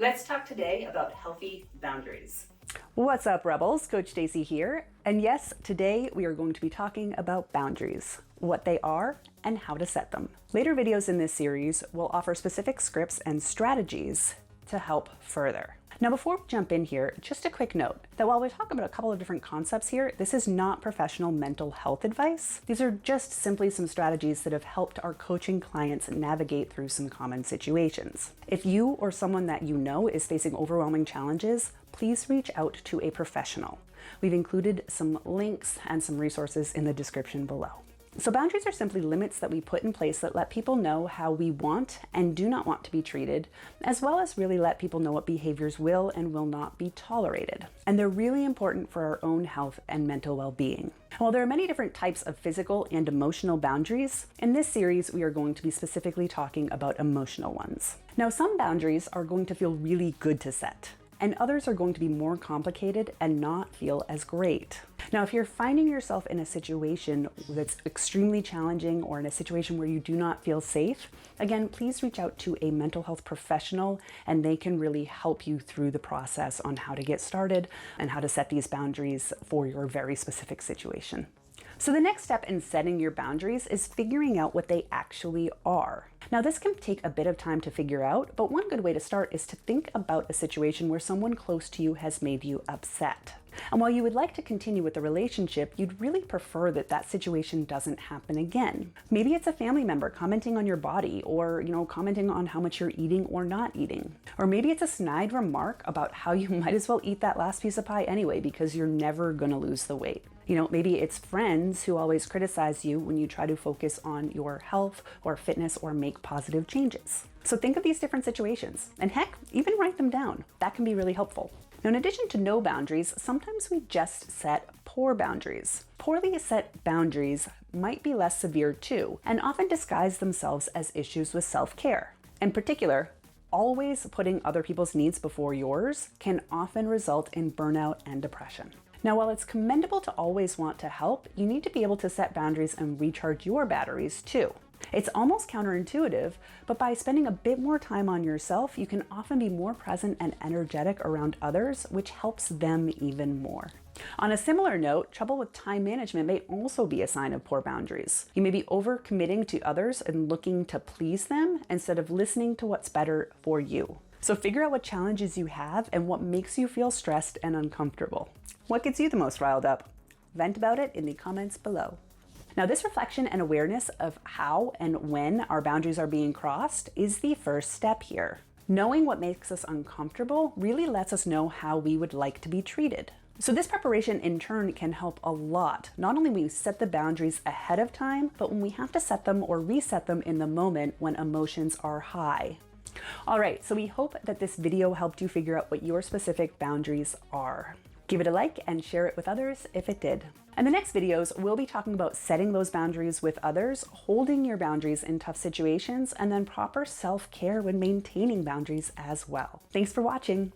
Let's talk today about healthy boundaries. What's up, Rebels? Coach Staci here. And yes, today we are going to be talking about boundaries, what they are, and how to set them. Later videos in this series will offer specific scripts and strategies to help further. Now, before we jump in here, just a quick note that while we talk about a couple of different concepts here, this is not professional mental health advice. These are just simply some strategies that have helped our coaching clients navigate through some common situations. If you or someone that you know is facing overwhelming challenges, please reach out to a professional. We've included some links and some resources in the description below. So boundaries are simply limits that we put in place that let people know how we want and do not want to be treated, as well as really let people know what behaviors will and will not be tolerated. And they're really important for our own health and mental well-being. While there are many different types of physical and emotional boundaries, in this series we are going to be specifically talking about emotional ones. Now, some boundaries are going to feel really good to set, and others are going to be more complicated and not feel as great. Now, if you're finding yourself in a situation that's extremely challenging or in a situation where you do not feel safe, again, please reach out to a mental health professional and they can really help you through the process on how to get started and how to set these boundaries for your very specific situation. So the next step in setting your boundaries is figuring out what they actually are. Now, this can take a bit of time to figure out, but one good way to start is to think about a situation where someone close to you has made you upset. And while you would like to continue with the relationship, you'd really prefer that that situation doesn't happen again. Maybe it's a family member commenting on your body or, commenting on how much you're eating or not eating. Or maybe it's a snide remark about how you might as well eat that last piece of pie anyway because you're never gonna lose the weight. Maybe it's friends who always criticize you when you try to focus on your health or fitness or make positive changes. So think of these different situations and heck, even write them down. That can be really helpful. Now, in addition to no boundaries, sometimes we just set poor boundaries. Poorly set boundaries might be less severe too, and often disguise themselves as issues with self-care. In particular, always putting other people's needs before yours can often result in burnout and depression. Now, while it's commendable to always want to help, you need to be able to set boundaries and recharge your batteries too. It's almost counterintuitive, but by spending a bit more time on yourself, you can often be more present and energetic around others, which helps them even more. On a similar note, trouble with time management may also be a sign of poor boundaries. You may be overcommitting to others and looking to please them instead of listening to what's better for you. So figure out what challenges you have and what makes you feel stressed and uncomfortable. What gets you the most riled up? Vent about it in the comments below. Now, this reflection and awareness of how and when our boundaries are being crossed is the first step here. Knowing what makes us uncomfortable really lets us know how we would like to be treated. So this preparation in turn can help a lot, not only when we set the boundaries ahead of time, but when we have to set them or reset them in the moment when emotions are high. All right, so we hope that this video helped you figure out what your specific boundaries are. Give it a like and share it with others if it did. In the next videos, we'll be talking about setting those boundaries with others, holding your boundaries in tough situations, and then proper self-care when maintaining boundaries as well. Thanks for watching.